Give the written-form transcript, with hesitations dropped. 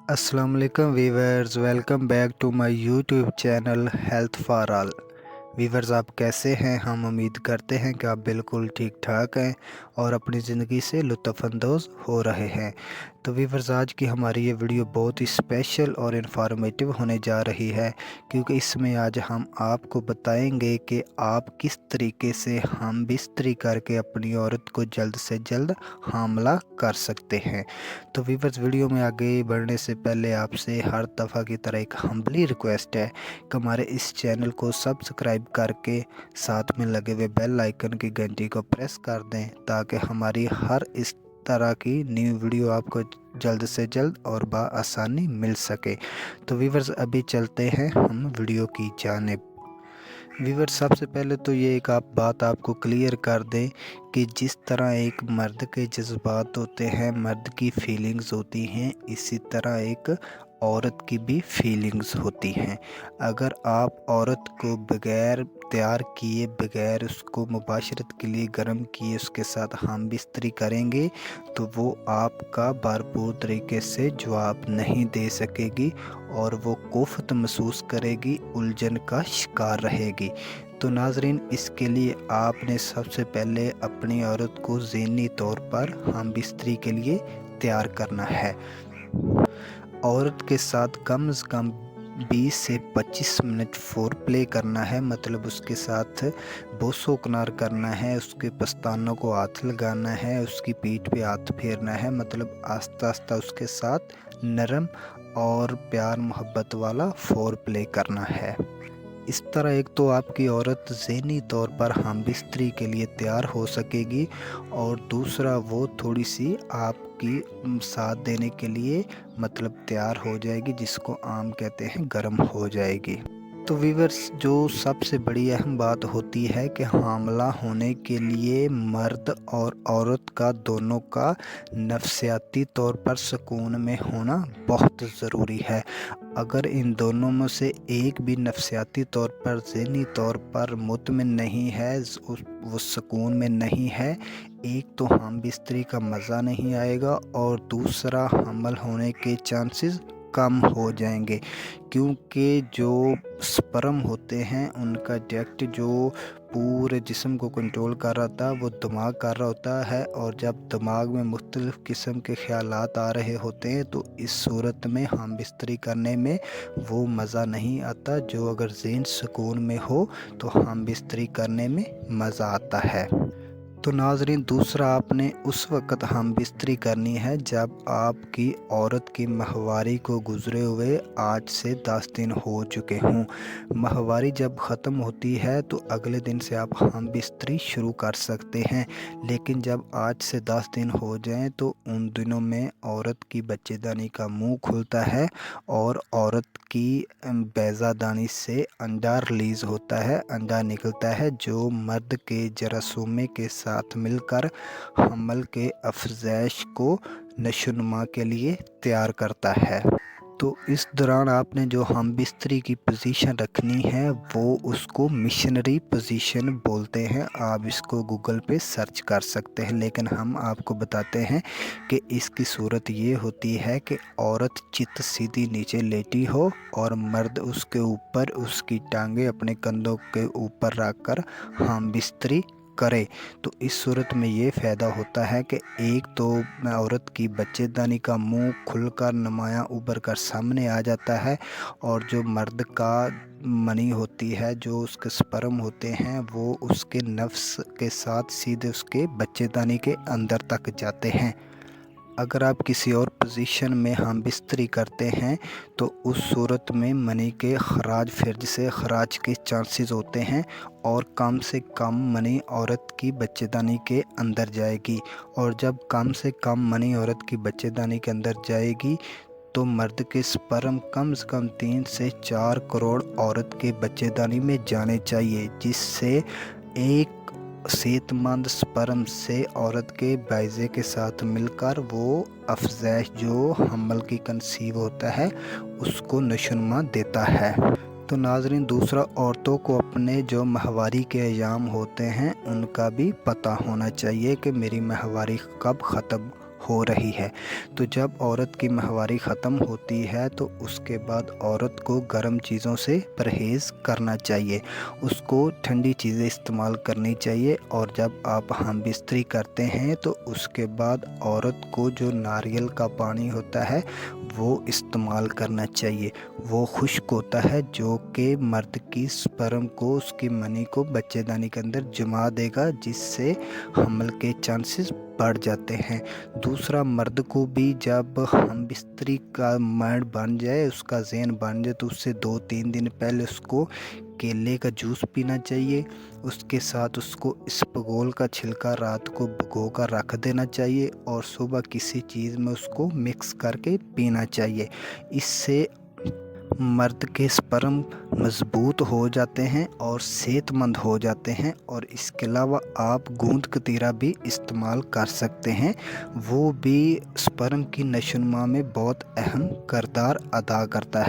अस्सलाम वालेकुम viewers, welcome back to my YouTube channel health for all. Viewers, आप कैसे हैं? हम उम्मीद करते हैं कि आप बिल्कुल ठीक ठाक हैं और अपनी ज़िंदगी से लुत्फ़अंदोज़ हो रहे हैं। तो वीवर्स, आज की हमारी ये वीडियो बहुत ही स्पेशल और इन्फॉर्मेटिव होने जा रही है, क्योंकि इसमें आज हम आपको बताएंगे कि आप किस तरीके से हम बिस्तरी करके अपनी औरत को जल्द से जल्द हामला कर सकते हैं। तो वीवर्स, वीडियो में आगे बढ़ने से पहले आपसे हर दफ़ा की तरह एक हम्बली रिक्वेस्ट है कि हमारे इस चैनल को सब्सक्राइब करके साथ में लगे हुए बेल आइकन की घंटी को प्रेस कर दें, ताकि हमारी हर इस तरह की न्यू वीडियो आपको जल्द से जल्द और बआसानी मिल सके। तो वीवर्स, अभी चलते हैं हम वीडियो की जानिब। वीवर, सबसे पहले तो ये एक बात आपको क्लियर कर दें कि जिस तरह एक मर्द के जज्बात होते हैं, मर्द की फीलिंग्स होती हैं, इसी तरह एक औरत की भी फीलिंग्स होती हैं। अगर आप औरत को बग़ैर तैयार किए, बग़ैर उसको मुबाशरत के लिए गर्म किए उसके साथ हम बिस्तरी करेंगे तो वो आपका भरपूर तरीके से जवाब नहीं दे सकेगी और वो कोफत महसूस करेगी, उलझन का शिकार रहेगी। तो नाजरीन, इसके लिए आपने सबसे पहले अपनी औरत को ज़हनी तौर पर हम बिस्तरी के लिए तैयार करना है। औरत के साथ कम से कम 20 से 25 मिनट फोर प्ले करना है, मतलब उसके साथ बोसो कनार करना है, उसके पस्तानों को हाथ लगाना है, उसकी पीठ पे हाथ फेरना है, मतलब आस्ता आस्ता उसके साथ नरम और प्यार मोहब्बत वाला फोर प्ले करना है। इस तरह एक तो आपकी औरत ज़हनी तौर पर हम बिस्तरी के लिए तैयार हो सकेगी और दूसरा वो थोड़ी सी आपकी साथ देने के लिए मतलब तैयार हो जाएगी, जिसको आम कहते हैं गर्म हो जाएगी। तो वीवर्स, जो सबसे बड़ी अहम बात होती है कि हामला होने के लिए मर्द और औरत का दोनों का नफ्सियाती तौर पर सुकून में होना बहुत ज़रूरी है। अगर इन दोनों में से एक भी नफ्सियाती तौर पर, ज़हनी तौर पर मुतमिन नहीं है, वो सुकून में नहीं है, एक तो हम बिस्तरी का मज़ा नहीं आएगा और दूसरा हमल होने के चांसेस कम हो जाएंगे, क्योंकि जो स्पर्म होते हैं उनका डायरेक्ट जो पूरे जिस्म को कंट्रोल कर रहा था वो दिमाग कर रहा होता है, और जब दिमाग में मुख्तलिफ़ किस्म के ख़यालात आ रहे होते हैं तो इस सूरत में हम बिस्तरी करने में वो मज़ा नहीं आता जो अगर ज़हन सुकून में हो तो हम बिस्तरी करने में मज़ा आता है। तो नाज़रीन, दूसरा आपने उस वक़्त हम बिस्तरी करनी है जब आपकी औरत की माहवारी को गुज़रे हुए 8 से 10 दिन हो चुके हों। माहवारी जब ख़त्म होती है तो अगले दिन से आप हम बिस्तरी शुरू कर सकते हैं, लेकिन जब 8 से 10 दिन हो जाएं तो उन दिनों में औरत की बच्चेदानी का मुंह खुलता है और औरत की बैज़ादानी से अंडा रिलीज़ होता है, अंडा निकलता है जो मर्द के जरासूमे के साथ मिलकर हमल के अफज़ाइश को नशोनुमा के लिए तैयार करता है। तो इस दौरान आपने जो हम बिस्तरी की पोजीशन रखनी है वो उसको मिशनरी पोजीशन बोलते हैं। आप इसको गूगल पे सर्च कर सकते हैं, लेकिन हम आपको बताते हैं कि इसकी सूरत ये होती है कि औरत चित सीधी नीचे लेटी हो और मर्द उसके ऊपर उसकी टांगे अपने कंधों के ऊपर रखकर हम बिस्तरी करे। तो इस सूरत में ये फ़ायदा होता है कि एक तो औरत की बच्चेदानी का मुंह खुलकर नुमायाँ उभर कर सामने आ जाता है, और जो मर्द का मनी होती है, जो उसके स्पर्म होते हैं, वो उसके नफ्स के साथ सीधे उसके बच्चेदानी के अंदर तक जाते हैं। अगर आप किसी और पोजीशन में हम बिस्तरी करते हैं तो उस सूरत में मनी के खराज फ़र्ज से खराज के चांसेस होते हैं और कम से कम मनी औरत की बच्चेदानी के अंदर जाएगी, और जब कम से कम मनी औरत की बच्चेदानी के अंदर जाएगी तो मर्द के स्पर्म कम से कम 3 से 4 करोड़ औरत के बच्चेदानी में जाने चाहिए, जिससे एक सेहतमंद स्पर्म से औरत के बाइज़े के साथ मिलकर वो अफज़ाइश जो हमल की कंसीव होता है उसको नशोनुमा देता है। तो नाज़रीन, दूसरा, औरतों को अपने जो माहवारी के अयाम होते हैं उनका भी पता होना चाहिए कि मेरी माहवारी कब ख़त्म हो रही है। तो जब औरत की माहवारी ख़त्म होती है तो उसके बाद औरत को गर्म चीज़ों से परहेज़ करना चाहिए, उसको ठंडी चीज़ें इस्तेमाल करनी चाहिए। और जब आप हम बिस्तरी करते हैं तो उसके बाद औरत को जो नारियल का पानी होता है वो इस्तेमाल करना चाहिए। वो खुश्क होता है जो कि मर्द की स्पर्म को, उसकी मनी को बच्चेदानी के अंदर जमा देगा, जिससे हमल के चांसेस बढ़ जाते हैं। दूसरा, मर्द को भी जब हम बिस्तरी का माइंड बन जाए, उसका ज़हन बन जाए, तो उससे 2-3 दिन पहले उसको केले का जूस पीना चाहिए। उसके साथ उसको इसबगोल का छिलका रात को भिगो कर रख देना चाहिए और सुबह किसी चीज़ में उसको मिक्स करके पीना चाहिए। इससे मर्द के स्पर्म मज़बूत हो जाते हैं और सेहतमंद हो जाते हैं। और इसके अलावा आप गूंद कतीरा भी इस्तेमाल कर सकते हैं, वो भी स्पर्म की नशोनुमा में बहुत अहम किरदार अदा करता है।